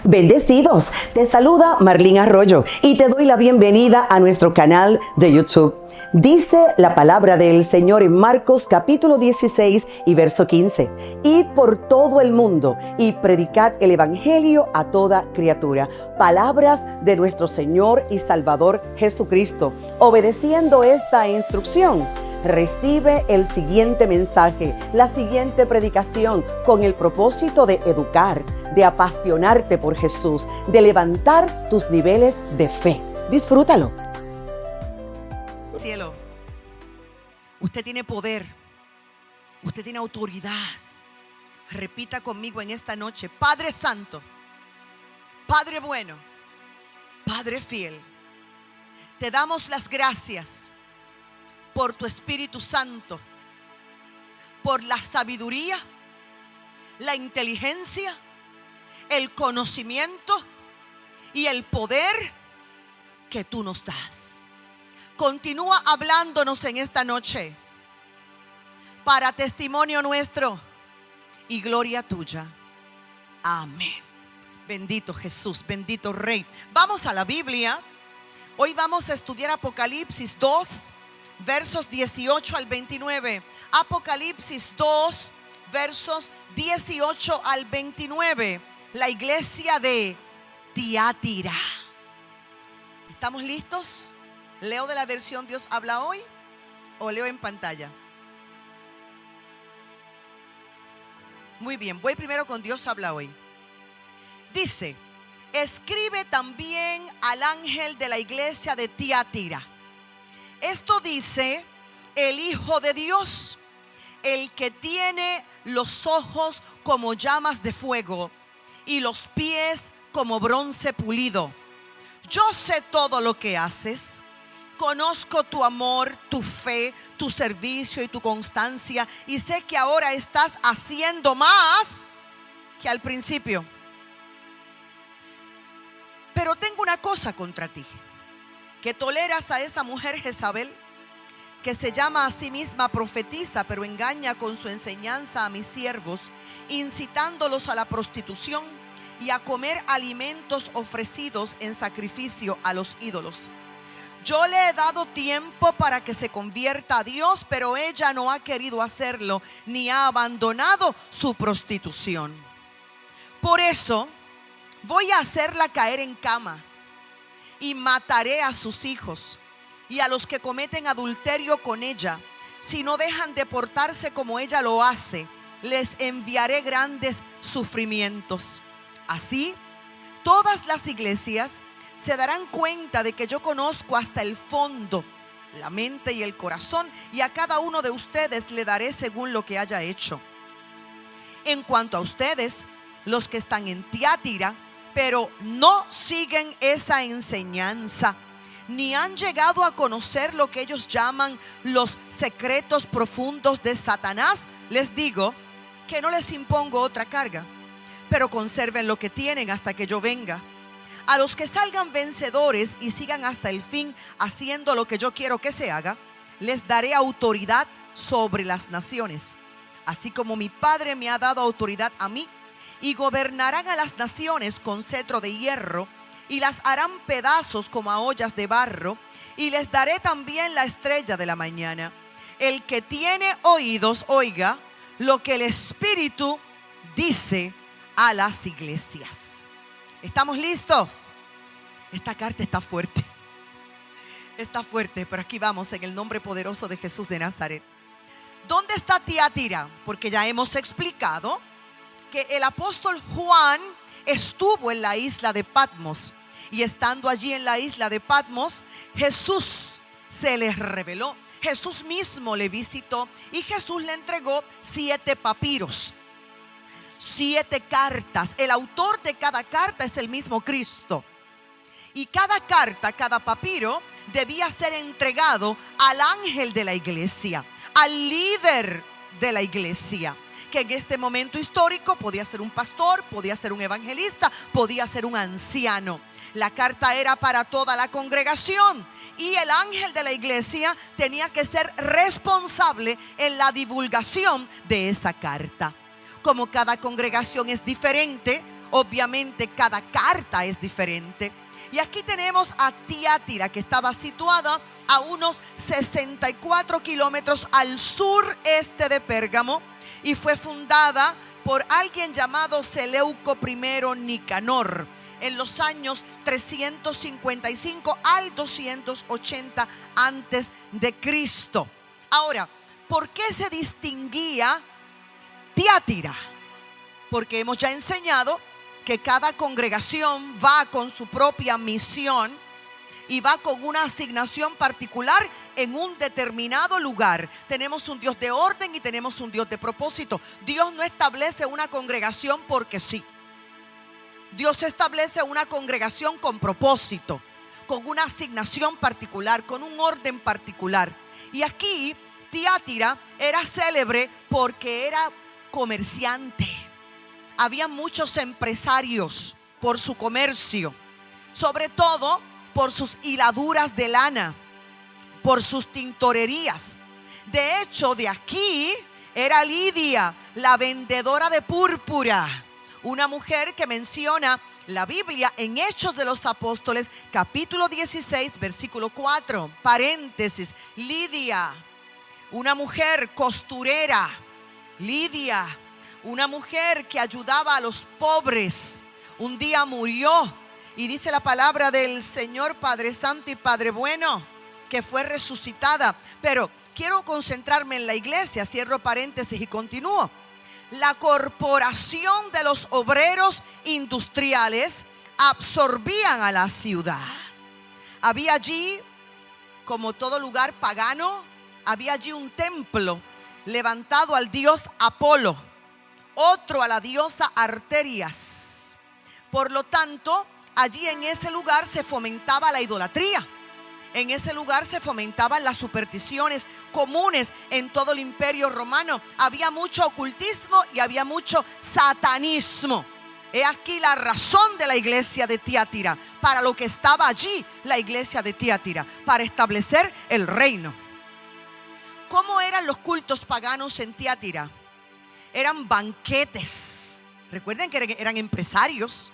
Bendecidos, te saluda Marlene Arroyo y te doy la bienvenida a nuestro canal de YouTube. Dice la palabra del Señor en Marcos capítulo 16 y verso 15. Id por todo el mundo y predicad el evangelio a toda criatura. Palabras de nuestro Señor y Salvador Jesucristo. Obedeciendo esta instrucción, recibe el siguiente mensaje, la siguiente predicación, con el propósito de educar, de apasionarte por Jesús, de levantar tus niveles de fe. Disfrútalo. Cielo, usted tiene poder, usted tiene autoridad. Repita conmigo en esta noche: Padre Santo, Padre bueno, Padre fiel, te damos las gracias por tu Espíritu Santo, por la sabiduría, la inteligencia, el conocimiento y el poder que tú nos das. Continúa hablándonos en esta noche para testimonio nuestro y gloria tuya. Amén. Bendito Jesús, bendito Rey. Vamos a la Biblia. Hoy vamos a estudiar Apocalipsis 2, versos 18 al 29. Apocalipsis 2, versos 18 al 29. La iglesia de Tiatira. ¿Estamos listos? ¿Leo de la versión Dios habla hoy o leo en pantalla? Muy bien, voy primero con Dios habla hoy. Dice: escribe también al ángel de la iglesia de Tiatira. Esto dice el Hijo de Dios, el que tiene los ojos como llamas de fuego y los pies como bronce pulido. Yo sé todo lo que haces. Conozco tu amor, tu fe, tu servicio y tu constancia, y sé que ahora estás haciendo más que al principio. Pero tengo una cosa contra ti, que toleras a esa mujer Jezabel, que se llama a sí misma profetisa, pero engaña con su enseñanza a mis siervos, incitándolos a la prostitución y a comer alimentos ofrecidos en sacrificio a los ídolos. Yo le he dado tiempo para que se convierta a Dios, pero ella no ha querido hacerlo, ni ha abandonado su prostitución. Por eso voy a hacerla caer en cama y mataré a sus hijos y a los que cometen adulterio con ella. Si no dejan de portarse como ella lo hace, les enviaré grandes sufrimientos. Así, todas las iglesias se darán cuenta de que yo conozco hasta el fondo, la mente y el corazón, y a cada uno de ustedes le daré según lo que haya hecho. En cuanto a ustedes, los que están en Tiatira, pero no siguen esa enseñanza, ni han llegado a conocer lo que ellos llaman los secretos profundos de Satanás, les digo que no les impongo otra carga, pero conserven lo que tienen hasta que yo venga. A los que salgan vencedores y sigan hasta el fin haciendo lo que yo quiero que se haga, les daré autoridad sobre las naciones, así como mi Padre me ha dado autoridad a mí, y gobernarán a las naciones con cetro de hierro, y las harán pedazos como a ollas de barro, y les daré también la estrella de la mañana. El que tiene oídos, oiga lo que el Espíritu dice a las iglesias. ¿Estamos listos? Esta carta está fuerte. Está fuerte, pero aquí vamos en el nombre poderoso de Jesús de Nazaret. ¿Dónde está Tiatira? Porque ya hemos explicado que el apóstol Juan estuvo en la isla de Patmos. Y estando allí en la isla de Patmos, Jesús se les reveló. Jesús mismo le visitó y Jesús le entregó 7 papiros. 7 cartas. El autor de cada carta es el mismo Cristo. Y cada carta, cada papiro debía ser entregado al ángel de la iglesia, al líder de la iglesia, que en este momento histórico podía ser un pastor, podía ser un evangelista, podía ser un anciano. La carta era para toda la congregación y el ángel de la iglesia tenía que ser responsable en la divulgación de esa carta. Como cada congregación es diferente, Obviamente cada carta es diferente. Y aquí tenemos a Tiatira, que estaba situada a unos 64 kilómetros al sureste de Pérgamo y fue fundada por alguien llamado Seleuco I Nicanor en los años 355 al 280 antes de Cristo. Ahora, ¿por qué se distinguía Tiatira? Porque hemos ya enseñado que cada congregación va con su propia misión y va con una asignación particular en un determinado lugar. Tenemos un Dios de orden y tenemos un Dios de propósito. Dios no establece una congregación porque sí. Dios establece una congregación con propósito, con una asignación particular, con un orden particular. Y aquí Tiatira era célebre porque era comerciante. Había muchos empresarios por su comercio, sobre todo por sus hiladuras de lana, por sus tintorerías. De hecho, de aquí era Lidia, la vendedora de púrpura, una mujer que menciona la Biblia en Hechos de los Apóstoles, capítulo 16, versículo 4, paréntesis, Lidia, una mujer costurera, Lidia, una mujer que ayudaba a los pobres, un día murió y dice la palabra del Señor Padre Santo y Padre Bueno que fue resucitada. Pero quiero concentrarme en la iglesia, cierro paréntesis y continúo. La corporación de los obreros industriales absorbían a la ciudad. Había allí, como todo lugar pagano, había allí un templo levantado al dios Apolo, otro a la diosa Arterias. Por lo tanto, allí en ese lugar se fomentaba la idolatría. En ese lugar se fomentaban las supersticiones comunes en todo el imperio romano. Había mucho ocultismo y había mucho satanismo. He aquí la razón de la iglesia de Tiatira, para lo que estaba allí la iglesia de Tiatira, para establecer el reino. ¿Cómo eran los cultos paganos en Tiatira? Eran banquetes. Recuerden que eran empresarios,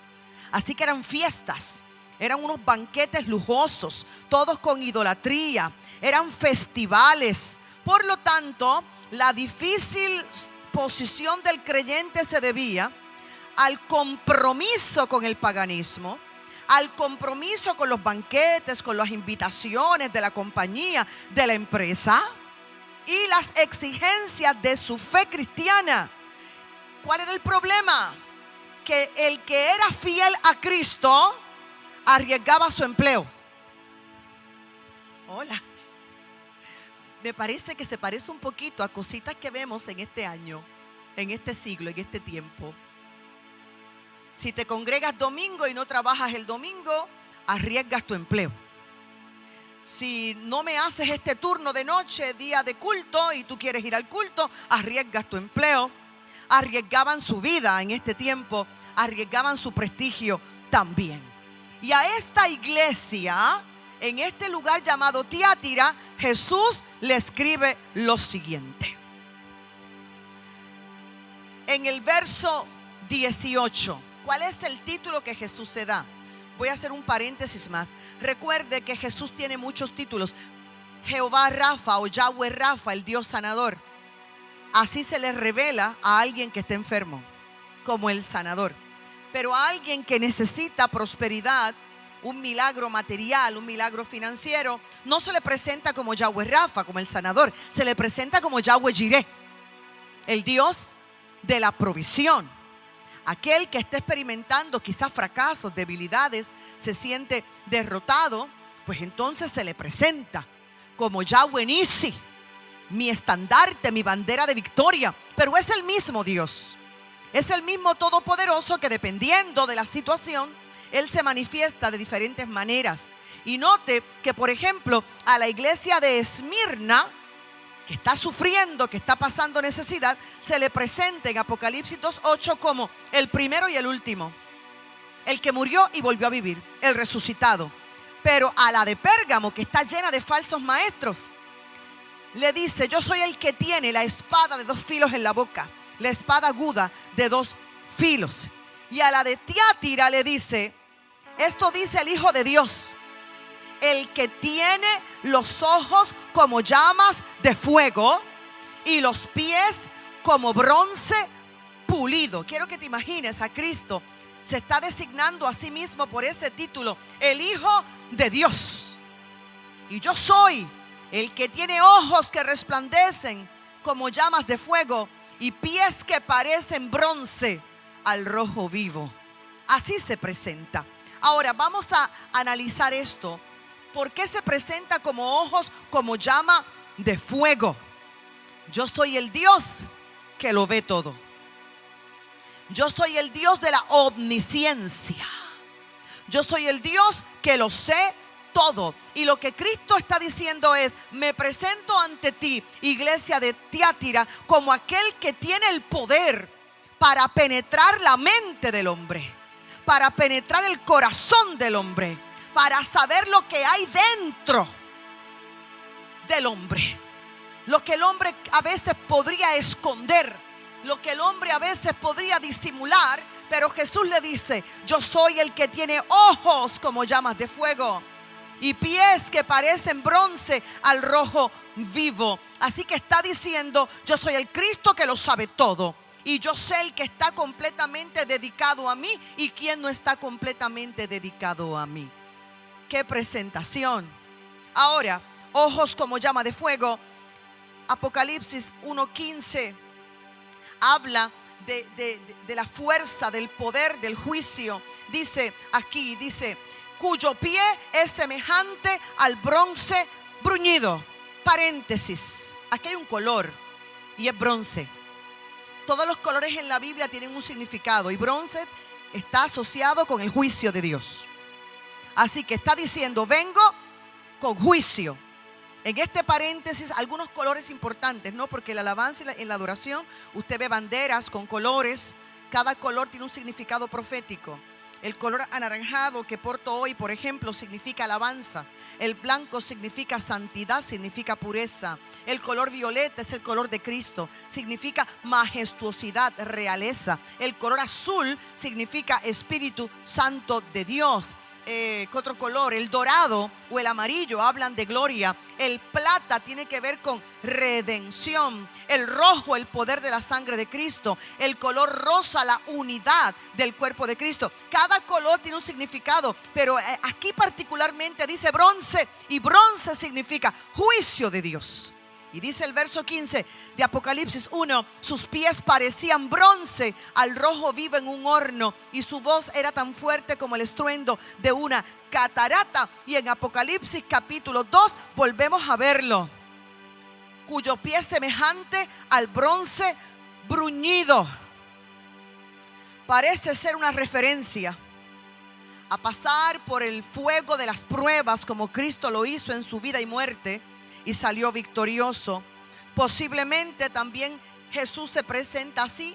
así que eran fiestas. Eran unos banquetes lujosos, todos con idolatría. Eran festivales. Por lo tanto, la difícil posición del creyente se debía al compromiso con el paganismo, al compromiso con los banquetes, con las invitaciones de la compañía, de la empresa y las exigencias de su fe cristiana. ¿Cuál era el problema? Que el que era fiel a Cristo arriesgaba su empleo. Hola. Me parece que se parece un poquito a cositas que vemos en este año, en este siglo, en este tiempo. Si te congregas domingo y no trabajas el domingo, arriesgas tu empleo. Si no me haces este turno de noche, día de culto, y tú quieres ir al culto, arriesgas tu empleo. Arriesgaban su vida en este tiempo, arriesgaban su prestigio también. Y a esta iglesia, en este lugar llamado Tiatira, Jesús le escribe lo siguiente. En el verso 18, ¿cuál es el título que Jesús se da? Voy a hacer un paréntesis más. Recuerde que Jesús tiene muchos títulos. Jehová Rafa o Yahweh Rafa, el Dios sanador. Así se le revela a alguien que está enfermo, como el sanador. Pero a alguien que necesita prosperidad, un milagro material, un milagro financiero, no se le presenta como Yahweh Rafa, como el sanador. Se le presenta como Yahweh Jireh, el Dios de la provisión. Aquel que está experimentando quizás fracasos, debilidades, se siente derrotado, pues entonces se le presenta como Yahweh Nisi, mi estandarte, mi bandera de victoria. Pero es el mismo Dios. Es el mismo todopoderoso que dependiendo de la situación, Él se manifiesta de diferentes maneras. Y note que, por ejemplo, a la iglesia de Esmirna, que está sufriendo, que está pasando necesidad, se le presenta en Apocalipsis 2:8 como el primero y el último. El que murió y volvió a vivir, el resucitado. Pero a la de Pérgamo, que está llena de falsos maestros, le dice: yo soy el que tiene la espada de dos filos en la boca, la espada aguda de dos filos. Y a la de Tiatira le dice: esto dice el Hijo de Dios, el que tiene los ojos como llamas de fuego y los pies como bronce pulido. Quiero que te imagines a Cristo. Se está designando a sí mismo por ese título, el Hijo de Dios. Y yo soy el que tiene ojos que resplandecen como llamas de fuego y pies que parecen bronce al rojo vivo. Así se presenta. Ahora vamos a analizar esto. ¿Por qué se presenta como ojos como llama de fuego? Yo soy el Dios que lo ve todo. Yo soy el Dios de la omnisciencia. Yo soy el Dios que lo sé todo. Y lo que Cristo está diciendo es: me presento ante ti, iglesia de Tiatira, como aquel que tiene el poder para penetrar la mente del hombre, para penetrar el corazón del hombre, para saber lo que hay dentro del hombre. Lo que el hombre a veces podría esconder, lo que el hombre a veces podría disimular, pero Jesús le dice: yo soy el que tiene ojos como llamas de fuego y pies que parecen bronce al rojo vivo. Así que está diciendo: yo soy el Cristo que lo sabe todo, y yo sé el que está completamente dedicado a mí y quien no está completamente dedicado a mí. ¡Qué presentación! Ahora, ojos como llama de fuego. Apocalipsis 1:15 habla de la fuerza, del poder, del juicio. Dice aquí, cuyo pie es semejante al bronce bruñido. Paréntesis, aquí hay un color y es bronce. Todos los colores en la Biblia tienen un significado, y bronce está asociado con el juicio de Dios. Así que está diciendo: vengo con juicio. En este paréntesis, algunos colores importantes, ¿no? Porque en la alabanza y en la adoración usted ve banderas con colores. Cada color tiene un significado profético. El color anaranjado que porto hoy, por ejemplo, significa alabanza. El blanco significa santidad, significa pureza. El color violeta es el color de Cristo, significa majestuosidad, realeza. El color azul significa Espíritu Santo de Dios. ¿Qué otro color? El dorado o el amarillo hablan de gloria. El plata tiene que ver con redención. El rojo, el poder de la sangre de Cristo. El color rosa, la unidad del cuerpo de Cristo. Cada color tiene un significado, pero aquí particularmente dice bronce, y bronce significa juicio de Dios. Y dice el verso 15 de Apocalipsis 1: sus pies parecían bronce al rojo vivo en un horno, y su voz era tan fuerte como el estruendo de una catarata. Y en Apocalipsis capítulo 2 volvemos a verlo: cuyo pie es semejante al bronce bruñido. Parece ser una referencia a pasar por el fuego de las pruebas, como Cristo lo hizo en su vida y muerte, y salió victorioso. Posiblemente también Jesús se presenta así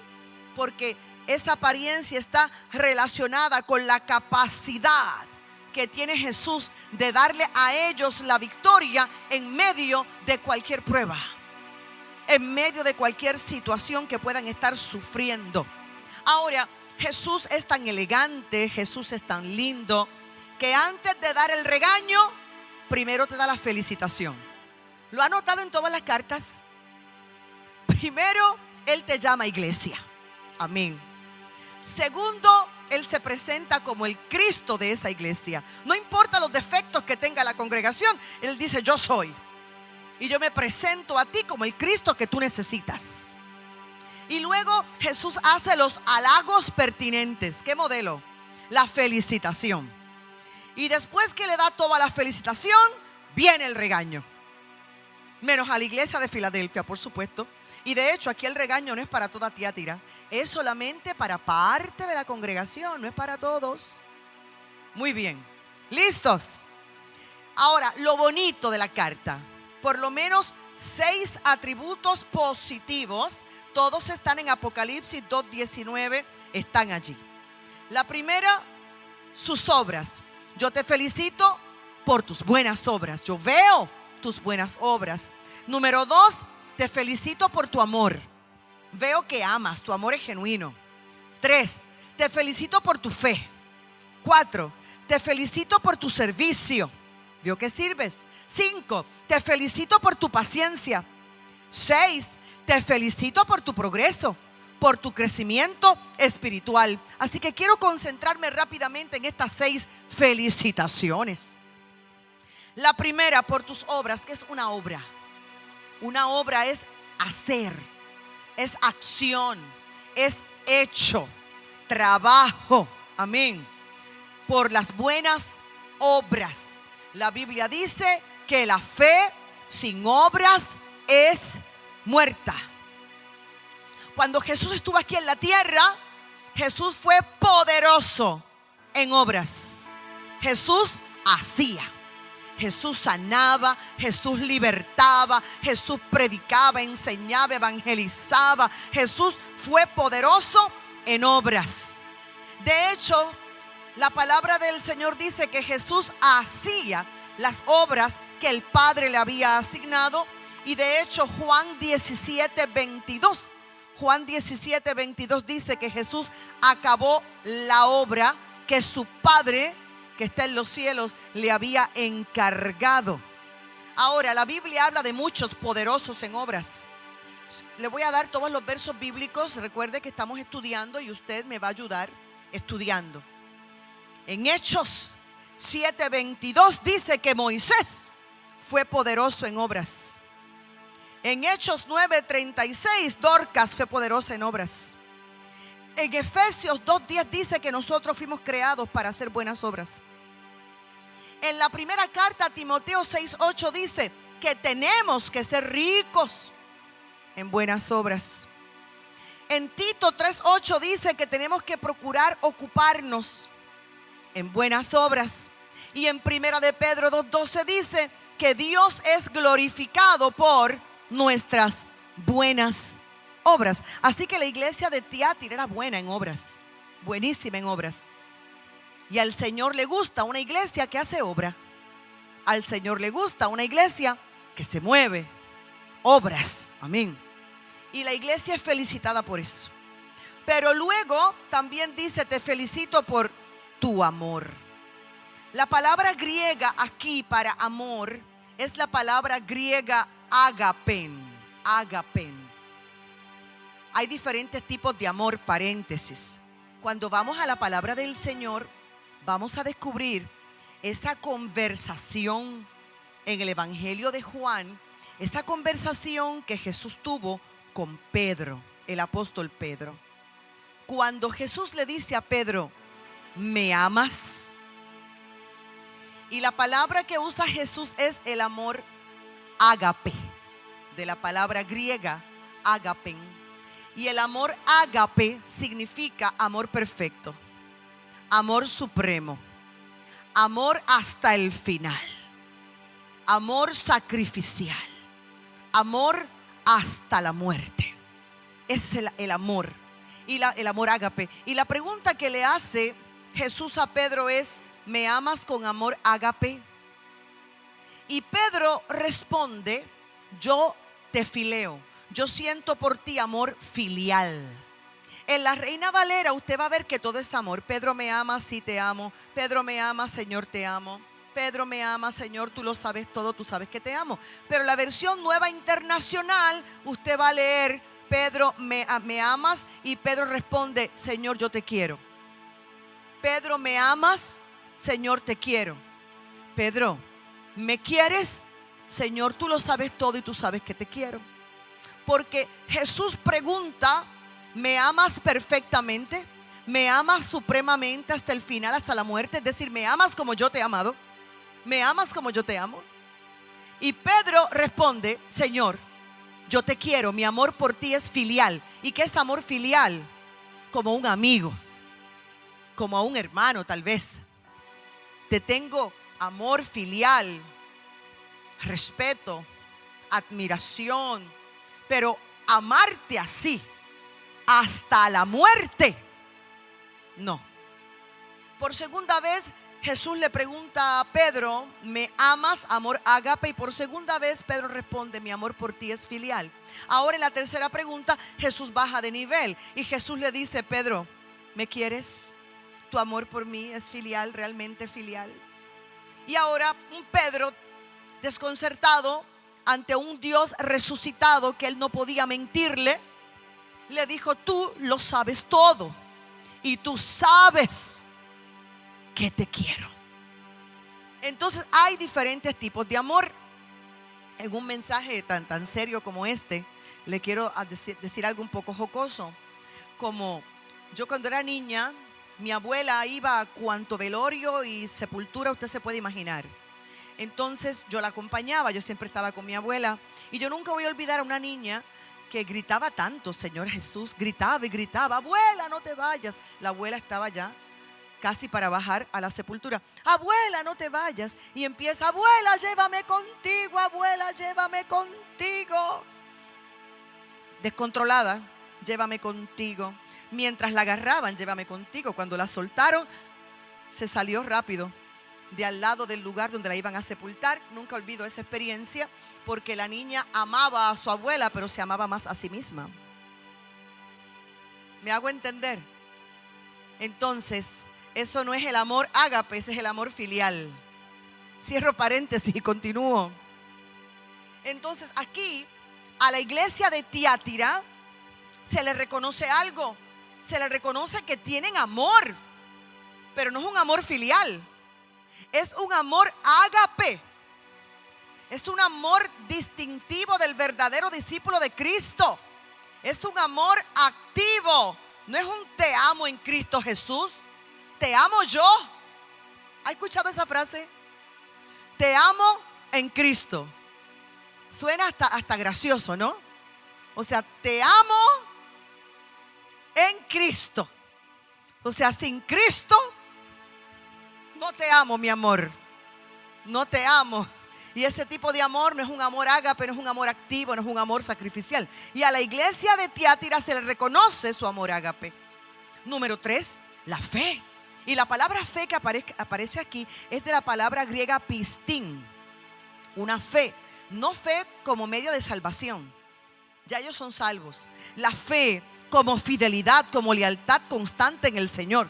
porque esa apariencia está relacionada con la capacidad que tiene Jesús de darle a ellos la victoria en medio de cualquier prueba, en medio de cualquier situación que puedan estar sufriendo. Ahora, Jesús es tan elegante, Jesús es tan lindo, que antes de dar el regaño, primero te da la felicitación. ¿Lo ha notado en todas las cartas? Primero, Él te llama iglesia. Amén. Segundo, Él se presenta como el Cristo de esa iglesia. No importa los defectos que tenga la congregación, Él dice: yo soy. Y yo me presento a ti como el Cristo que tú necesitas. Y luego Jesús hace los halagos pertinentes. ¿Qué modelo? La felicitación. Y después que le da toda la felicitación, viene el regaño. Menos a la iglesia de Filadelfia, por supuesto. Y de hecho, aquí el regaño no es para toda Tiatira, es solamente para parte de la congregación, no es para todos. Muy bien, ¿listos? Ahora, lo bonito de la carta: por lo menos 6 atributos positivos, todos están en Apocalipsis 2:19, están allí. La primera, sus obras. Yo te felicito por tus buenas obras. Yo veo tus buenas obras. Número 2, te felicito por tu amor. Veo que amas, tu amor es genuino. 3, te felicito por tu fe. 4, te felicito por tu servicio. ¿Vio que sirves? 5, te felicito por tu paciencia. 6, te felicito por tu progreso, por tu crecimiento espiritual. Así que quiero concentrarme rápidamente en estas 6 felicitaciones. La primera, por tus obras. ¿Qué es una obra? Una obra es hacer, es acción, es hecho, trabajo. Amén. Por las buenas obras. La Biblia dice que la fe sin obras es muerta. Cuando Jesús estuvo aquí en la tierra, Jesús fue poderoso en obras. Jesús hacía. Jesús sanaba, Jesús libertaba, Jesús predicaba, enseñaba, evangelizaba. Jesús fue poderoso en obras. De hecho, la palabra del Señor dice que Jesús hacía las obras que el Padre le había asignado. Y de hecho Juan 17:22 dice que Jesús acabó la obra que su Padre, que está en los cielos, le había encargado. Ahora, la Biblia habla de muchos poderosos en obras. Le voy a dar todos los versos bíblicos. Recuerde que estamos estudiando y usted me va a ayudar estudiando. En Hechos 7:22 dice que Moisés fue poderoso en obras. En Hechos 9:36 Dorcas fue poderosa en obras. En Efesios 2:10 dice que nosotros fuimos creados para hacer buenas obras. En la primera carta a Timoteo 6:8 dice que tenemos que ser ricos en buenas obras. En Tito 3:8 dice que tenemos que procurar ocuparnos en buenas obras. Y en Primera de Pedro 2:12 dice que Dios es glorificado por nuestras buenas obras. Así que la iglesia de Tiatira era buena en obras, buenísima en obras. Y al Señor le gusta una iglesia que hace obra. Al Señor le gusta una iglesia que se mueve, obras. Amén. Y la iglesia es felicitada por eso. Pero luego también dice: te felicito por tu amor. La palabra griega aquí para amor es la palabra griega agapen. Agapen. Hay diferentes tipos de amor, paréntesis. Cuando vamos a la palabra del Señor, vamos a descubrir esa conversación en el Evangelio de Juan, esa conversación que Jesús tuvo con Pedro, el apóstol Pedro. Cuando Jesús le dice a Pedro: ¿me amas? Y la palabra que usa Jesús es el amor ágape, de la palabra griega agapen. Y el amor ágape significa amor perfecto, amor supremo, amor hasta el final, amor sacrificial, amor hasta la muerte. Ese es el amor, el amor ágape. Y la pregunta que le hace Jesús a Pedro es: ¿me amas con amor ágape? Y Pedro responde: yo te fileo, yo siento por ti amor filial. En la Reina Valera usted va a ver que todo es amor. Pedro, me ama, sí te amo. Pedro, me ama, Señor, te amo. Pedro, me ama, Señor, tú lo sabes todo, tú sabes que te amo. Pero la versión Nueva Internacional, usted va a leer: Pedro, me amas. Y Pedro responde: Señor, yo te quiero. Pedro, ¿me amas? Señor, te quiero. Pedro, ¿me quieres? Señor, tú lo sabes todo y tú sabes que te quiero. Porque Jesús pregunta: ¿me amas perfectamente? ¿Me amas supremamente hasta el final, hasta la muerte? Es decir, ¿me amas como yo te he amado? ¿Me amas como yo te amo? Y Pedro responde: Señor, yo te quiero, mi amor por ti es filial. ¿Y qué es amor filial? Como un amigo, como a un hermano tal vez. Te tengo amor filial, respeto, admiración, pero amarte así hasta la muerte, no. Por segunda vez Jesús le pregunta a Pedro: ¿me amas? Amor ágape. Y por segunda vez Pedro responde: mi amor por ti es filial. Ahora en la tercera pregunta Jesús baja de nivel y Jesús le dice: Pedro, ¿Me quieres? Tu amor por mí es filial, realmente filial. Y ahora un Pedro desconcertado ante un Dios resucitado que él no podía mentirle, le dijo: tú lo sabes todo y tú sabes que te quiero. Entonces hay diferentes tipos de amor. En un mensaje tan serio como este, le quiero decir algo un poco jocoso. Como yo cuando era niña, mi abuela iba a cuanto velorio y sepultura usted se puede imaginar. Entonces yo la acompañaba, yo siempre estaba con mi abuela. Y yo nunca voy a olvidar a una niña que gritaba tanto: Señor Jesús, gritaba y gritaba: abuela, no te vayas. La abuela estaba ya casi para bajar a la sepultura. Abuela, no te vayas. Y empieza: abuela, llévame contigo, abuela, llévame contigo. Descontrolada: llévame contigo. Mientras la agarraban: llévame contigo. Cuando la soltaron, se salió rápido de al lado del lugar donde la iban a sepultar. Nunca olvido esa experiencia, porque la niña amaba a su abuela, pero se amaba más a sí misma. ¿Me hago entender? Entonces, eso no es el amor ágape, ese es el amor filial. Cierro paréntesis y continúo. Entonces, aquí a la iglesia de Tiatira se le reconoce algo. Se le reconoce que tienen amor, pero no es un amor filial. Es un amor ágape. Es un amor distintivo del verdadero discípulo de Cristo. Es un amor activo. No es un te amo en Cristo Jesús. Te amo yo. ¿Ha escuchado esa frase? Te amo en Cristo. Suena hasta gracioso, ¿no? O sea, te amo en Cristo. O sea, sin Cristo no te amo, mi amor. No te amo. Y ese tipo de amor no es un amor ágape, no es un amor activo, no es un amor sacrificial. Y a la iglesia de Tiatira se le reconoce su amor ágape. Número 3, la fe. Y la palabra fe que aparece aquí es de la palabra griega pistín. Una fe. No fe como medio de salvación. Ya ellos son salvos. La fe como fidelidad, como lealtad constante en el Señor.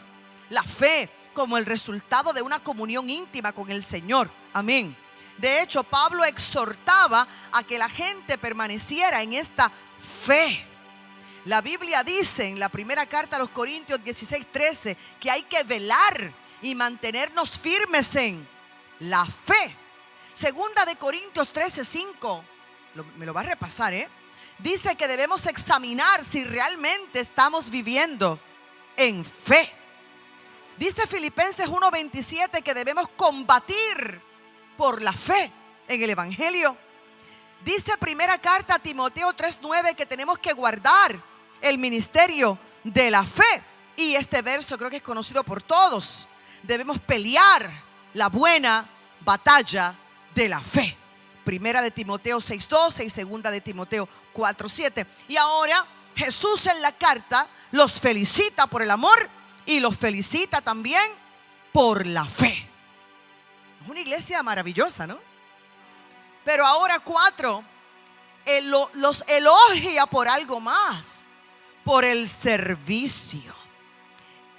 La fe como el resultado de una comunión íntima con el Señor. Amén. De hecho, Pablo exhortaba a que la gente permaneciera en esta fe. La Biblia dice en la primera carta a los Corintios 16:13 que hay que velar y mantenernos firmes en la fe. Segunda de Corintios 13:5, me lo va a repasar, dice que debemos examinar si realmente estamos viviendo en fe. Dice Filipenses 1:27 que debemos combatir por la fe en el Evangelio. Dice primera carta a Timoteo 3:9 que tenemos que guardar el ministerio de la fe. Y este verso creo que es conocido por todos. Debemos pelear la buena batalla de la fe. Primera de Timoteo 6:12 y segunda de Timoteo 4:7. Y ahora Jesús en la carta los felicita por el amor y los felicita también por la fe. Es una iglesia maravillosa, ¿no? Pero ahora 4, los elogia por algo más, por el servicio.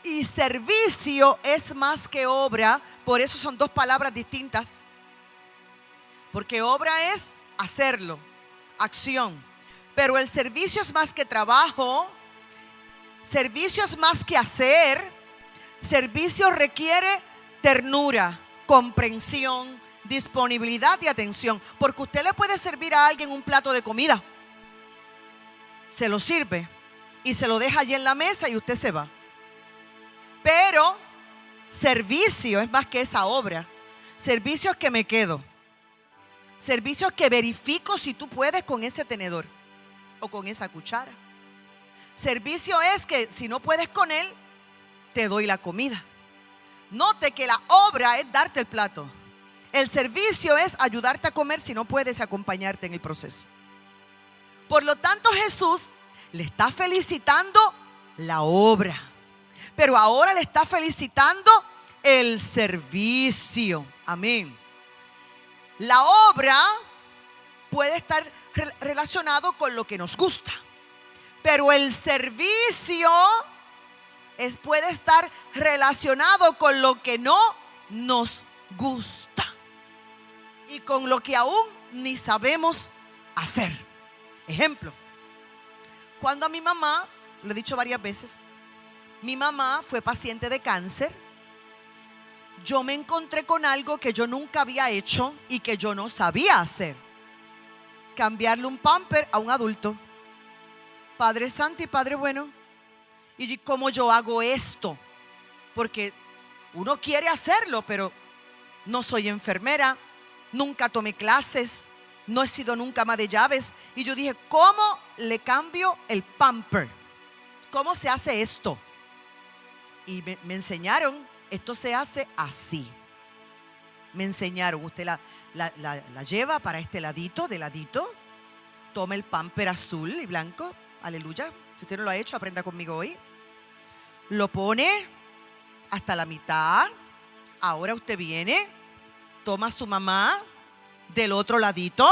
Y servicio es más que obra, por eso son dos palabras distintas. Porque obra es hacerlo, acción. Pero el servicio es más que trabajo, servicio es más que hacer. Servicio requiere ternura, comprensión, disponibilidad y atención. Porque usted le puede servir a alguien un plato de comida, se lo sirve y se lo deja allí en la mesa y usted se va. Pero servicio es más que esa obra. Servicio es que me quedo. Servicio es que verifico si tú puedes con ese tenedor o con esa cuchara. Servicio es que si no puedes con él, te doy la comida. Note que la obra es darte el plato. El servicio es ayudarte a comer si no puedes, acompañarte en el proceso. Por lo tanto, Jesús le está felicitando la obra, pero ahora le está felicitando el servicio. Amén. La obra puede estar relacionado con lo que nos gusta, pero el servicio puede estar relacionado con lo que no nos gusta y con lo que aún ni sabemos hacer. Ejemplo, cuando a mi mamá, lo he dicho varias veces, mi mamá fue paciente de cáncer, yo me encontré con algo que yo nunca había hecho y que yo no sabía hacer: cambiarle un pamper a un adulto. Padre Santo y Padre Bueno, ¿y cómo yo hago esto? Porque uno quiere hacerlo, pero no soy enfermera, nunca tomé clases, no he sido nunca ama de llaves. Y yo dije, ¿cómo le cambio el pamper? ¿Cómo se hace esto? Y me enseñaron, esto se hace así. Me enseñaron, usted la lleva para este ladito, de ladito, toma el pamper azul y blanco, aleluya. Si usted no lo ha hecho, aprenda conmigo hoy. Lo pone hasta la mitad. Ahora usted viene, toma a su mamá del otro ladito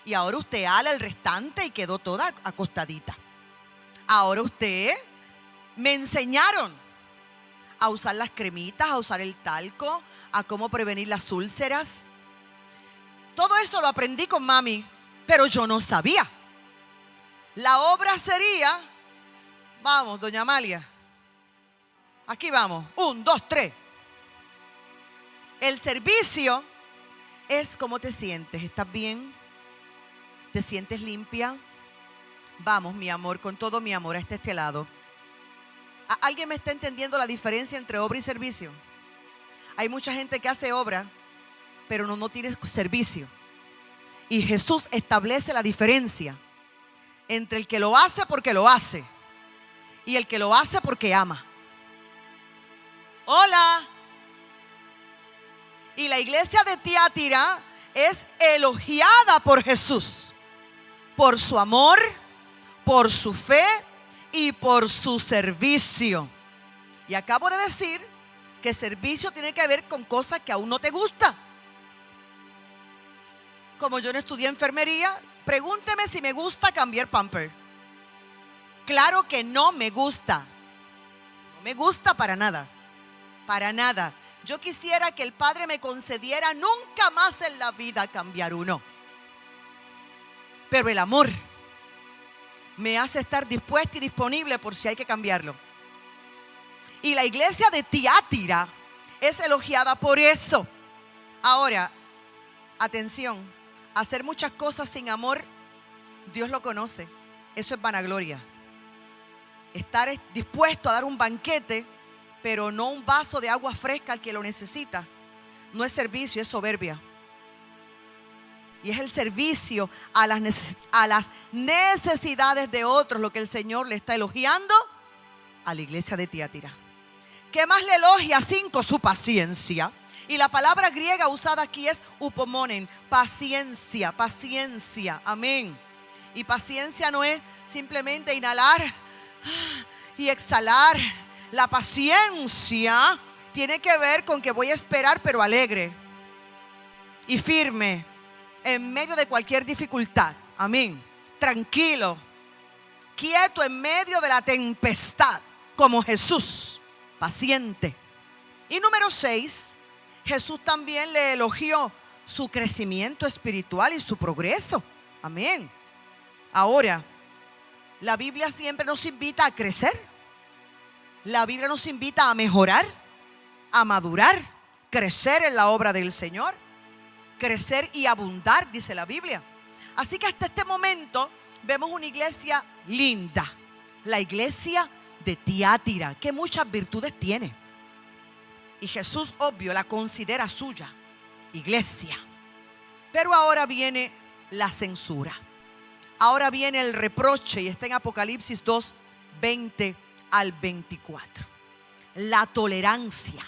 y ahora usted ala el restante y quedó toda acostadita. Ahora usted, me enseñaron a usar las cremitas, a usar el talco, a cómo prevenir las úlceras. Todo eso lo aprendí con mami, pero yo no sabía. La obra sería, vamos, doña Amalia, aquí vamos, 1, 2, 3. El servicio es cómo te sientes. ¿Estás bien? ¿Te sientes limpia? Vamos, mi amor, con todo mi amor, hasta este lado. ¿Alguien me está entendiendo la diferencia entre obra y servicio? Hay mucha gente que hace obra, pero no tiene servicio. Y Jesús establece la diferencia entre el que lo hace porque lo hace y el que lo hace porque ama. Hola. Y la iglesia de Tiatira es elogiada por Jesús, por su amor, por su fe y por su servicio. Y acabo de decir que servicio tiene que ver con cosas que aún no te gustan. Como yo no estudié enfermería, pregúnteme si me gusta cambiar pamper. Claro que no me gusta. No me gusta para nada. Para nada. Yo quisiera que el Padre me concediera nunca más en la vida cambiar uno. Pero el amor me hace estar dispuesta y disponible por si hay que cambiarlo. Y la iglesia de Tiatira es elogiada por eso. Ahora, atención, hacer muchas cosas sin amor, Dios lo conoce. Eso es vanagloria. Estar dispuesto a dar un banquete, pero no un vaso de agua fresca al que lo necesita, no es servicio, es soberbia. Y es el servicio a las necesidades de otros lo que el Señor le está elogiando a la iglesia de Tiatira. ¿Qué más le elogia? 5, su paciencia. Y la palabra griega usada aquí es upomonen, paciencia, paciencia, amén. Y paciencia no es simplemente inhalar y exhalar. La paciencia tiene que ver con que voy a esperar, pero alegre y firme en medio de cualquier dificultad. Amén. Tranquilo, quieto en medio de la tempestad, como Jesús, paciente. Y número 6, Jesús también le elogió su crecimiento espiritual y su progreso. Amén. Ahora, la Biblia siempre nos invita a crecer. La Biblia nos invita a mejorar, a madurar, crecer en la obra del Señor, crecer y abundar, dice la Biblia. Así que hasta este momento vemos una iglesia linda, la iglesia de Tiatira, que muchas virtudes tiene. Y Jesús, obvio, la considera suya, iglesia. Pero ahora viene la censura. Ahora viene el reproche y está en Apocalipsis 2, 20 al 24. La tolerancia.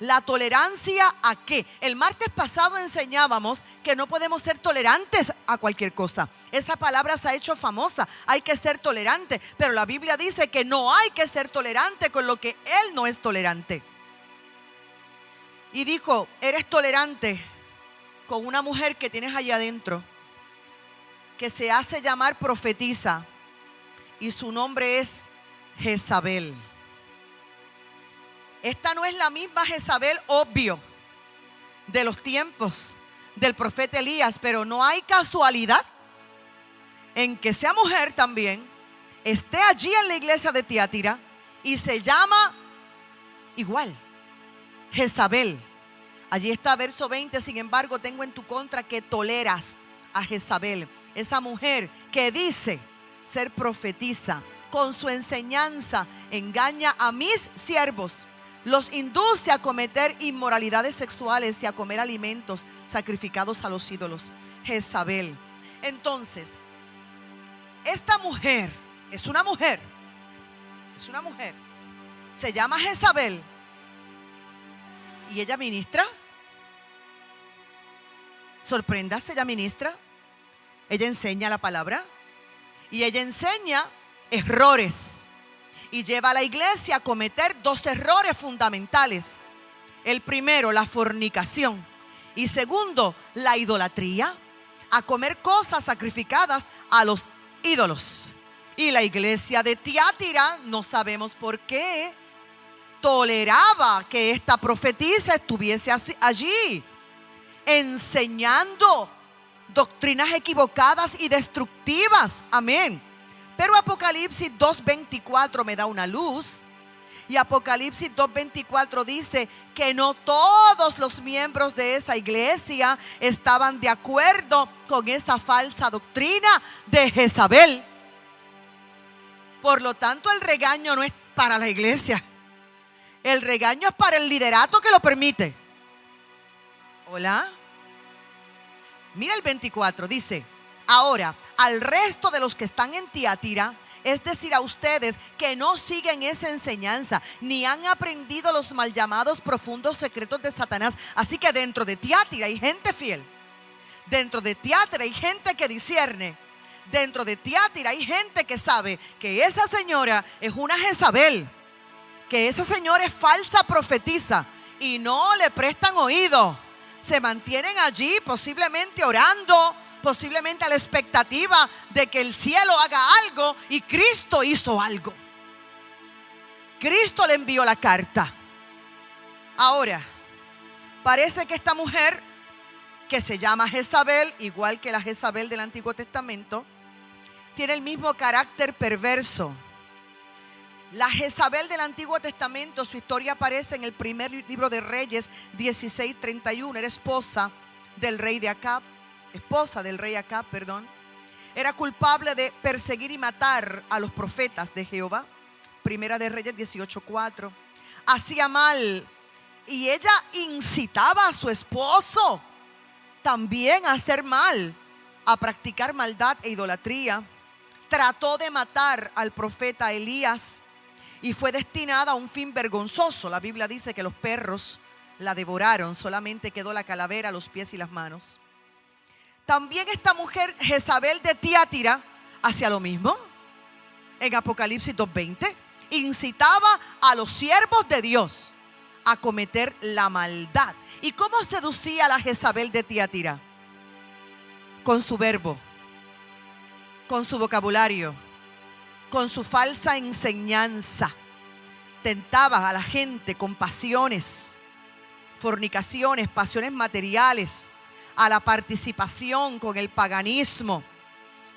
¿La tolerancia a qué? El martes pasado enseñábamos que no podemos ser tolerantes a cualquier cosa. Esa palabra se ha hecho famosa. Hay que ser tolerante. Pero la Biblia dice que no hay que ser tolerante con lo que Él no es tolerante. Y dijo, eres tolerante con una mujer que tienes allá adentro, que se hace llamar profetisa, y su nombre es Jezabel. Esta no es la misma Jezabel, obvio, de los tiempos del profeta Elías, pero no hay casualidad en que sea mujer también, esté allí en la iglesia de Tiatira y se llama igual, Jezabel. Allí está verso 20, sin embargo tengo en tu contra que toleras a Jezabel, esa mujer que dice ser profetisa, con su enseñanza engaña a mis siervos, los induce a cometer inmoralidades sexuales y a comer alimentos sacrificados a los ídolos. Jezabel. Entonces, esta mujer es una mujer, se llama Jezabel y ella ministra. Sorpréndase, ella ministra, ella enseña la palabra y ella enseña errores y lleva a la iglesia a cometer dos errores fundamentales. El primero, la fornicación, y segundo, la idolatría, a comer cosas sacrificadas a los ídolos. Y la iglesia de Tiatira, no sabemos por qué, toleraba que esta profetisa estuviese allí enseñando doctrinas equivocadas y destructivas. Amén. Pero Apocalipsis 2:24 me da una luz. Y Apocalipsis 2:24 dice que no todos los miembros de esa iglesia estaban de acuerdo con esa falsa doctrina de Jezabel. Por lo tanto, el regaño no es para la iglesia. El regaño es para el liderato que lo permite. Hola. Mira el 24, dice: ahora, al resto de los que están en Tiatira, es decir, a ustedes que no siguen esa enseñanza, ni han aprendido los mal llamados profundos secretos de Satanás. Así que dentro de Tiatira hay gente fiel. Dentro de Tiatira hay gente que discierne. Dentro de Tiatira hay gente que sabe que esa señora es una Jezabel, que esa señora es falsa profetisa y no le prestan oído. Se mantienen allí posiblemente orando, posiblemente a la expectativa de que el cielo haga algo, y Cristo hizo algo. Cristo le envió la carta. Ahora, parece que esta mujer, que se llama Jezabel, igual que la Jezabel del Antiguo Testamento, tiene el mismo carácter perverso. La Jezabel del Antiguo Testamento, su historia aparece en el primer libro de Reyes 16:31. Era esposa del rey Acab. Era culpable de perseguir y matar a los profetas de Jehová. Primera de Reyes 18:4. Hacía mal y ella incitaba a su esposo también a hacer mal, a practicar maldad e idolatría. Trató de matar al profeta Elías y fue destinada a un fin vergonzoso. La Biblia dice que los perros la devoraron, solamente quedó la calavera, los pies y las manos. También esta mujer Jezabel de Tiatira hacía lo mismo. En Apocalipsis 2:20 incitaba a los siervos de Dios a cometer la maldad. ¿Y cómo seducía a la Jezabel de Tiatira? Con su verbo, con su vocabulario, con su falsa enseñanza. Tentaba a la gente con pasiones, fornicaciones, pasiones materiales, a la participación con el paganismo.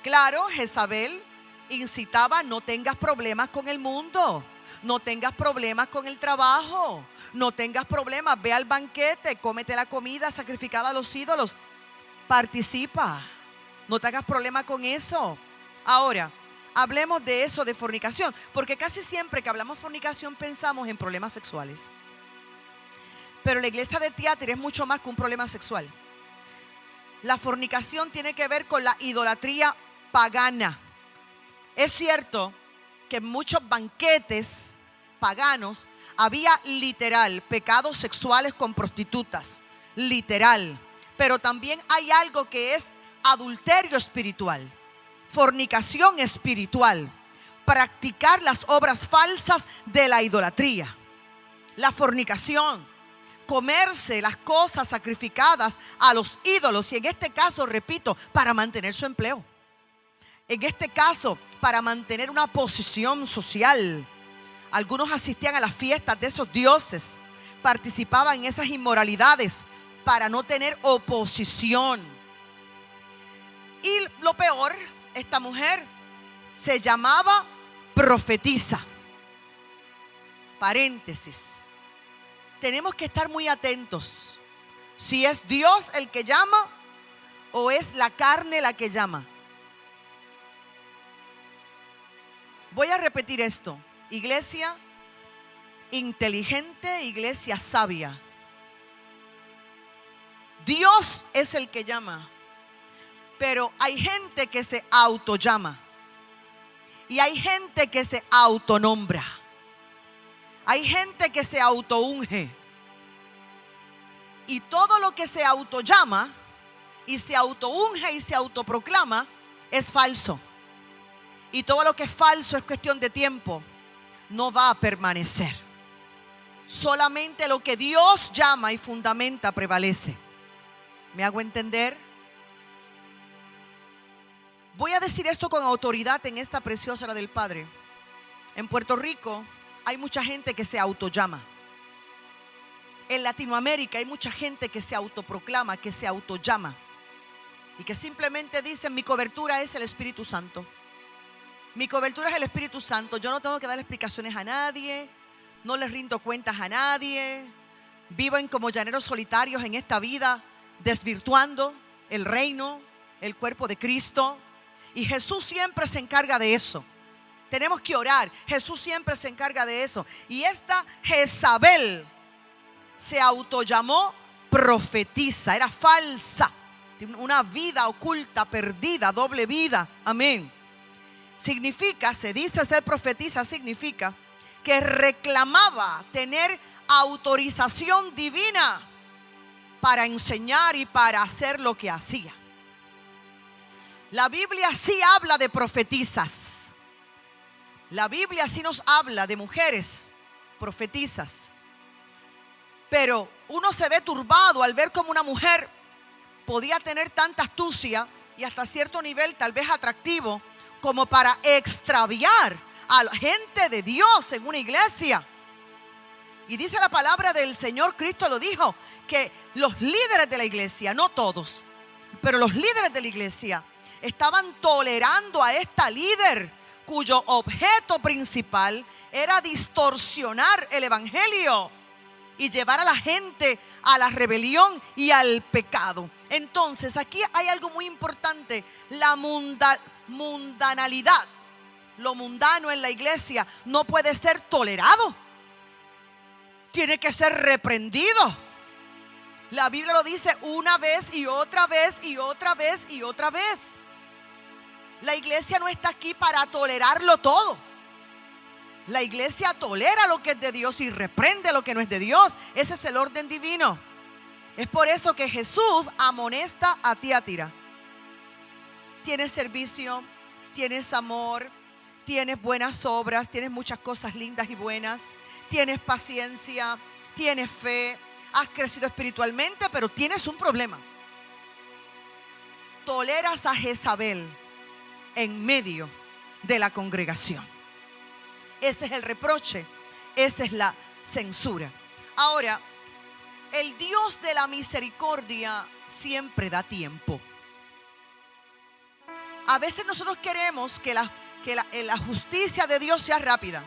Claro, Jezabel incitaba: no tengas problemas con el mundo, no tengas problemas con el trabajo, no tengas problemas, ve al banquete, cómete la comida sacrificada a los ídolos, participa, no te hagas problema con eso. Ahora, hablemos de eso, de fornicación, porque casi siempre que hablamos de fornicación pensamos en problemas sexuales. Pero la iglesia de Tiatira es mucho más que un problema sexual. La fornicación tiene que ver con la idolatría pagana. Es cierto que en muchos banquetes paganos había literal pecados sexuales con prostitutas, literal. Pero también hay algo que es adulterio espiritual, fornicación espiritual, practicar las obras falsas de la idolatría. La fornicación, comerse las cosas sacrificadas a los ídolos, y en este caso, repito, para mantener su empleo. En este caso, para mantener una posición social. Algunos asistían a las fiestas de esos dioses, participaban en esas inmoralidades para no tener oposición. Y lo peor, esta mujer se llamaba profetisa. Paréntesis. Tenemos que estar muy atentos. Si es Dios el que llama o es la carne la que llama. Voy a repetir esto. Iglesia inteligente, iglesia sabia. Dios es el que llama, pero hay gente que se autollama y hay gente que se autonombra. Hay gente que se autounge. Y todo lo que se autollama y se autounge y se autoproclama es falso. Y todo lo que es falso es cuestión de tiempo. No va a permanecer. Solamente lo que Dios llama y fundamenta prevalece. ¿Me hago entender? Voy a decir esto con autoridad en esta preciosa hora del Padre. En Puerto Rico hay mucha gente que se autollama. En Latinoamérica hay mucha gente que se autoproclama, que se autollama. Y que simplemente dicen: mi cobertura es el Espíritu Santo. Mi cobertura es el Espíritu Santo. Yo no tengo que dar explicaciones a nadie. No les rindo cuentas a nadie. Viven como llaneros solitarios en esta vida, desvirtuando el reino, el cuerpo de Cristo. Y Jesús siempre se encarga de eso. Tenemos que orar. Jesús siempre se encarga de eso. Y esta Jezabel se autollamó profetisa. Era falsa. Una vida oculta, perdida, doble vida. Amén. Significa, se dice ser profetisa, significa que reclamaba tener autorización divina para enseñar y para hacer lo que hacía. La Biblia sí habla de profetisas. La Biblia sí nos habla de mujeres profetisas. Pero uno se ve turbado al ver cómo una mujer podía tener tanta astucia y hasta cierto nivel tal vez atractivo como para extraviar a la gente de Dios en una iglesia. Y dice la palabra del Señor, Cristo lo dijo, que los líderes de la iglesia, no todos, pero los líderes de la iglesia estaban tolerando a esta líder cuyo objeto principal era distorsionar el evangelio y llevar a la gente a la rebelión y al pecado. Entonces aquí hay algo muy importante: la mundanalidad. Lo mundano en la iglesia no puede ser tolerado. Tiene que ser reprendido. La Biblia lo dice una vez y otra vez y otra vez y otra vez. La iglesia no está aquí para tolerarlo todo. La iglesia tolera lo que es de Dios y reprende lo que no es de Dios. Ese es el orden divino. Es por eso que Jesús amonesta a Tiatira. Tienes servicio, tienes amor, tienes buenas obras, tienes muchas cosas lindas y buenas, tienes paciencia, tienes fe, has crecido espiritualmente, pero tienes un problema. Toleras a Jezabel en medio de la congregación. Ese es el reproche, esa es la censura. Ahora, el Dios de la misericordia siempre da tiempo. A veces nosotros queremos que la justicia de Dios sea rápida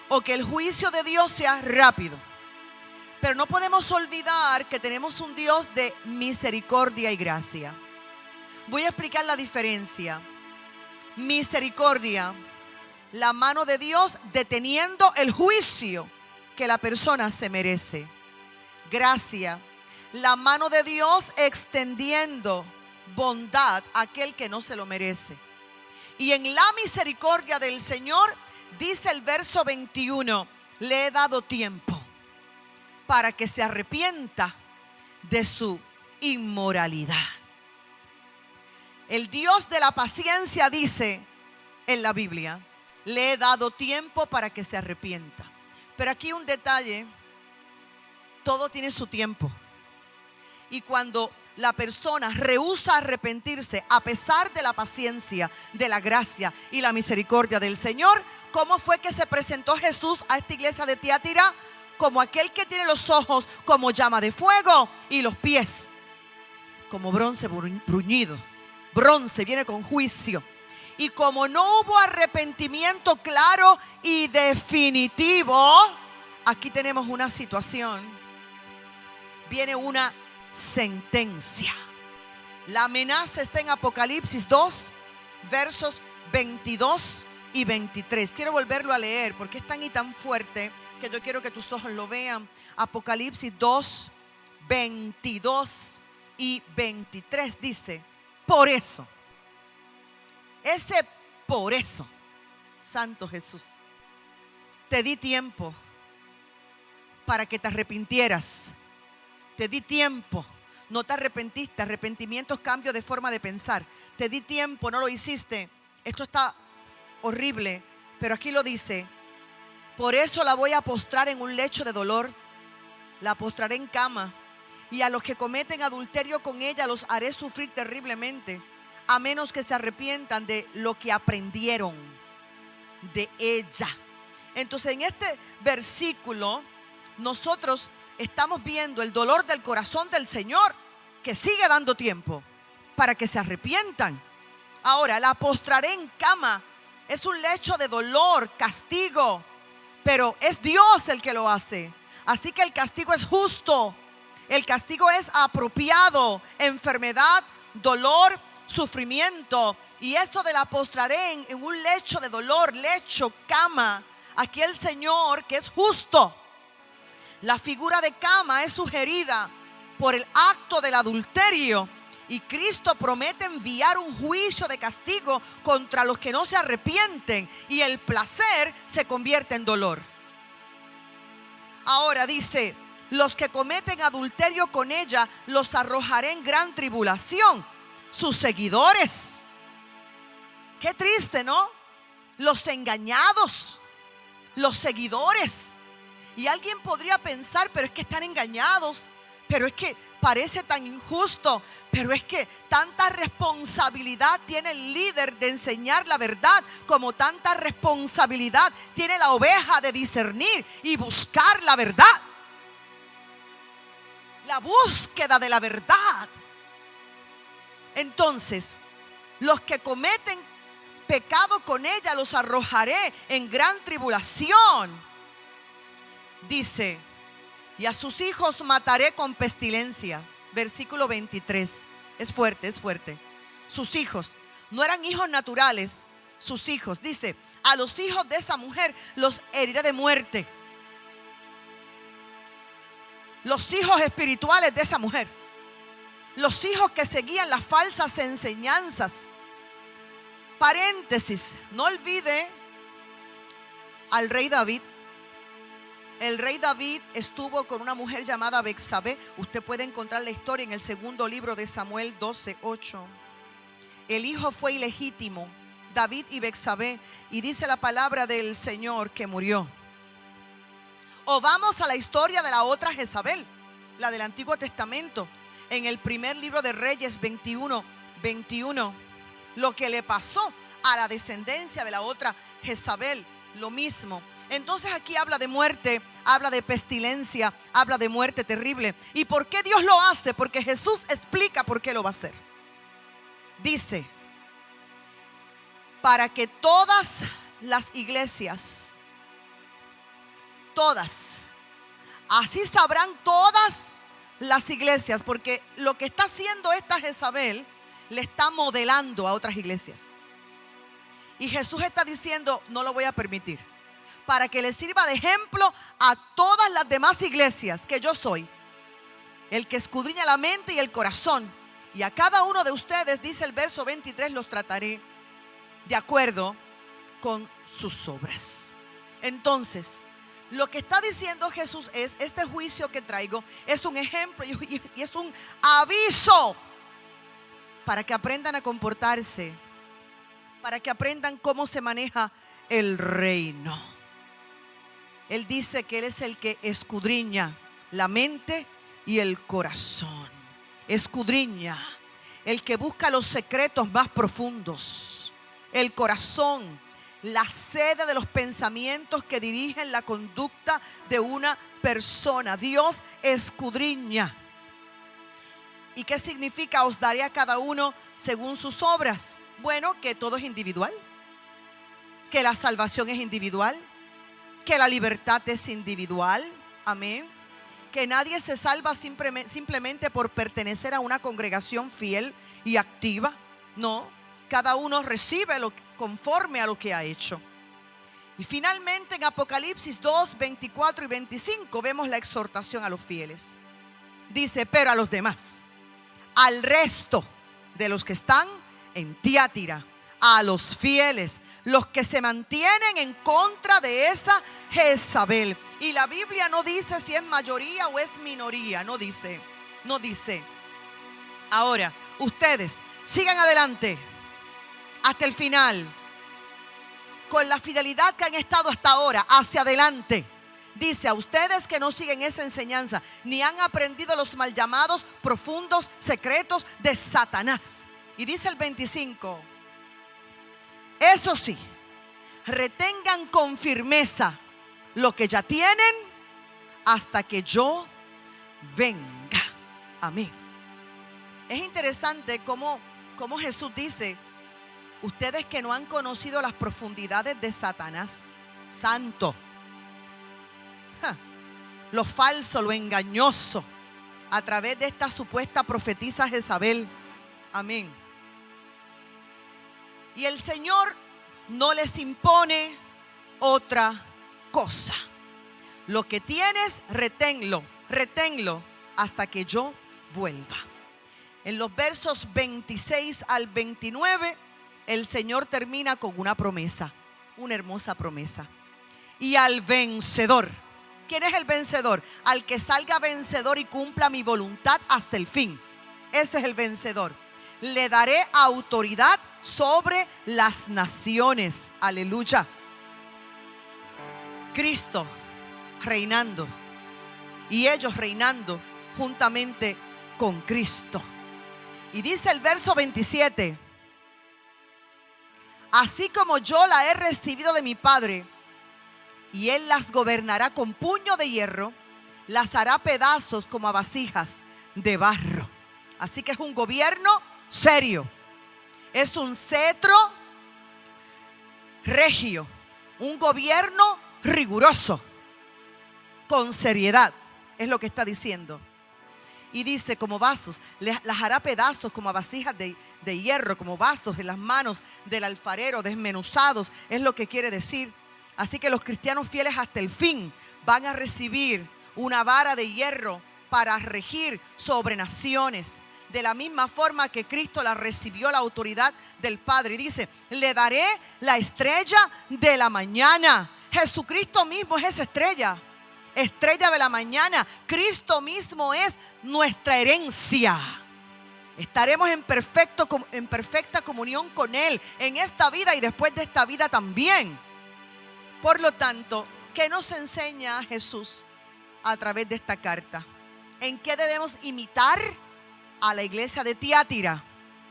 o que el juicio de Dios sea rápido. Pero no podemos olvidar que tenemos un Dios de misericordia y gracia. Voy a explicar la diferencia. Misericordia, la mano de Dios deteniendo el juicio que la persona se merece. Gracia, la mano de Dios extendiendo bondad a aquel que no se lo merece. Y en la misericordia del Señor, dice el verso 21, le he dado tiempo para que se arrepienta de su inmoralidad. El Dios de la paciencia dice en la Biblia, le he dado tiempo para que se arrepienta. Pero aquí un detalle, todo tiene su tiempo. Y cuando la persona rehúsa arrepentirse a pesar de la paciencia, de la gracia y la misericordia del Señor, ¿Cómo fue que se presentó Jesús a esta iglesia de Tiatira? Como aquel que tiene los ojos como llama de fuego y los pies como bronce bruñido. Bronce viene con juicio. Y como no hubo arrepentimiento claro y definitivo, aquí tenemos una situación. Viene una sentencia. La amenaza está en Apocalipsis 2, versos 22 y 23. Quiero volverlo a leer porque es tan y tan fuerte que yo quiero que tus ojos lo vean. Apocalipsis 2, 22 y 23 dice: por eso, por eso, Santo Jesús, te di tiempo para que te arrepintieras. Te di tiempo. No te arrepentiste. Arrepentimiento es cambio de forma de pensar. Te di tiempo, no lo hiciste. Esto está horrible, pero aquí lo dice: por eso la voy a postrar en un lecho de dolor. La postraré en cama. Y a los que cometen adulterio con ella los haré sufrir terriblemente, a menos que se arrepientan de lo que aprendieron de ella. Entonces, en este versículo nosotros estamos viendo el dolor del corazón del Señor, que sigue dando tiempo para que se arrepientan. Ahora, la postraré en cama. Es un lecho de dolor, castigo, pero es Dios el que lo hace. Así que el castigo es justo. El castigo es apropiado. Enfermedad, dolor, sufrimiento. Y esto de la postraré en un lecho de dolor, lecho, cama. Aquí el Señor, que es justo. La figura de cama es sugerida por el acto del adulterio. Y Cristo promete enviar un juicio de castigo contra los que no se arrepienten. Y el placer se convierte en dolor. Ahora dice: los que cometen adulterio con ella los arrojaré en gran tribulación. Sus seguidores. Qué triste, ¿no? Los engañados, los seguidores. Y alguien podría pensar: pero es que están engañados, pero es que parece tan injusto, pero es que tanta responsabilidad tiene el líder de enseñar la verdad, como tanta responsabilidad tiene la oveja de discernir y buscar la verdad. La búsqueda de la verdad. Entonces, los que cometen pecado con ella los arrojaré en gran tribulación. Dice: y a sus hijos mataré con pestilencia. Versículo 23. Es fuerte, es fuerte. Sus hijos no eran hijos naturales. Sus hijos, dice: a los hijos de esa mujer los heriré de muerte. Los hijos espirituales de esa mujer, los hijos que seguían las falsas enseñanzas. Paréntesis, no olvide al rey David. El rey David estuvo con una mujer llamada Betsabé. Usted puede encontrar la historia en el segundo libro de Samuel 12:8. El hijo fue ilegítimo, David y Betsabé, y dice la palabra del Señor que murió. O vamos a la historia de la otra Jezabel, la del Antiguo Testamento, en el primer libro de Reyes 21:21. Lo que le pasó a la descendencia de la otra Jezabel, lo mismo. Entonces aquí habla de muerte, habla de pestilencia, habla de muerte terrible. ¿Y por qué Dios lo hace? Porque Jesús explica por qué lo va a hacer. Dice: para que todas las iglesias, todas, así sabrán todas las iglesias, porque lo que está haciendo esta Jezabel le está modelando a otras iglesias. Y Jesús está diciendo: no lo voy a permitir, para que le sirva de ejemplo a todas las demás iglesias, que yo soy el que escudriña la mente y el corazón. Y a cada uno de ustedes, dice el verso 23, los trataré de acuerdo con sus obras. Entonces, lo que está diciendo Jesús es: este juicio que traigo es un ejemplo y es un aviso para que aprendan a comportarse, para que aprendan cómo se maneja el reino. Él dice que Él es el que escudriña la mente y el corazón. Escudriña, el que busca los secretos más profundos, el corazón, la sede de los pensamientos que dirigen la conducta de una persona. Dios escudriña. ¿Y qué significa? Os daré a cada uno según sus obras. Bueno, que todo es individual, que la salvación es individual, que la libertad es individual. Amén. Que nadie se salva simplemente por pertenecer a una congregación fiel y activa. No, cada uno recibe conforme a lo que ha hecho. Y finalmente en Apocalipsis 2, 24 y 25 vemos la exhortación a los fieles. Dice, pero a los demás, al resto de los que están en Tiatira, a los fieles, los que se mantienen en contra de esa Jezabel. Y la Biblia no dice si es mayoría o es minoría, no dice. Ahora, ustedes sigan adelante hasta el final, con la fidelidad que han estado hasta ahora, hacia adelante. Dice, a ustedes que no siguen esa enseñanza, ni han aprendido los mal llamados profundos secretos de Satanás. Y dice el 25, eso sí, retengan con firmeza lo que ya tienen hasta que yo venga. Amén. Es interesante cómo Jesús dice, ustedes que no han conocido las profundidades de Satanás, santo, lo falso, lo engañoso, a través de esta supuesta profetisa Jezabel. Amén. Y el Señor no les impone otra cosa. Lo que tienes, reténlo hasta que yo vuelva. En los versos 26 al 29, el Señor termina con una promesa, una hermosa promesa. Y al vencedor, ¿quién es el vencedor? Al que salga vencedor y cumpla mi voluntad hasta el fin. Ese es el vencedor. Le daré autoridad sobre las naciones. Aleluya. Cristo reinando y ellos reinando juntamente con Cristo. Y dice el verso 27, así como yo la he recibido de mi Padre, y Él las gobernará con puño de hierro, las hará pedazos como a vasijas de barro. Así que es un gobierno serio, es un cetro regio, un gobierno riguroso, con seriedad, es lo que está diciendo. Y dice, como vasos, las hará pedazos como a vasijas de hierro, como vasos en las manos del alfarero, desmenuzados, es lo que quiere decir. Así que los cristianos fieles hasta el fin van a recibir una vara de hierro para regir sobre naciones. De la misma forma que Cristo la recibió la autoridad del Padre. Y dice, le daré la estrella de la mañana. Jesucristo mismo es esa estrella. Estrella de la mañana. Cristo mismo es nuestra herencia. Estaremos en perfecta comunión con Él en esta vida y después de esta vida también. Por lo tanto, ¿qué nos enseña Jesús a través de esta carta? ¿En qué debemos imitar a la iglesia de Tiatira?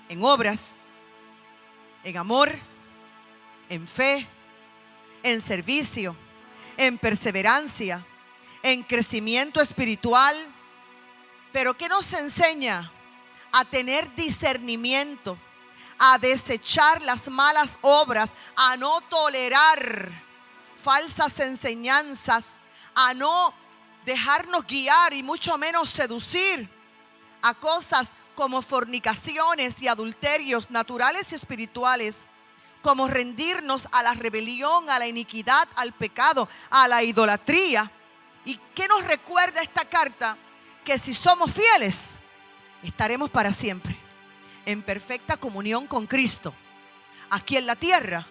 En obras, en amor, en fe, en servicio, en perseverancia, en crecimiento espiritual. Pero ¿qué nos enseña? A tener discernimiento, a desechar las malas obras, a no tolerar falsas enseñanzas, a no dejarnos guiar y mucho menos seducir a cosas como fornicaciones y adulterios naturales y espirituales, como rendirnos a la rebelión, a la iniquidad, al pecado, a la idolatría. ¿Y qué nos recuerda esta carta? Que si somos fieles, estaremos para siempre en perfecta comunión con Cristo, aquí en la tierra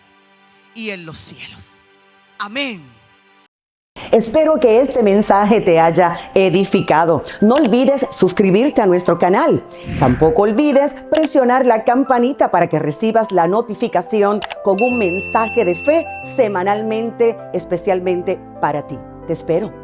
y en los cielos. Amén. Espero que este mensaje te haya edificado. No olvides suscribirte a nuestro canal. Tampoco olvides presionar la campanita para que recibas la notificación con un mensaje de fe semanalmente, especialmente para ti. Te espero.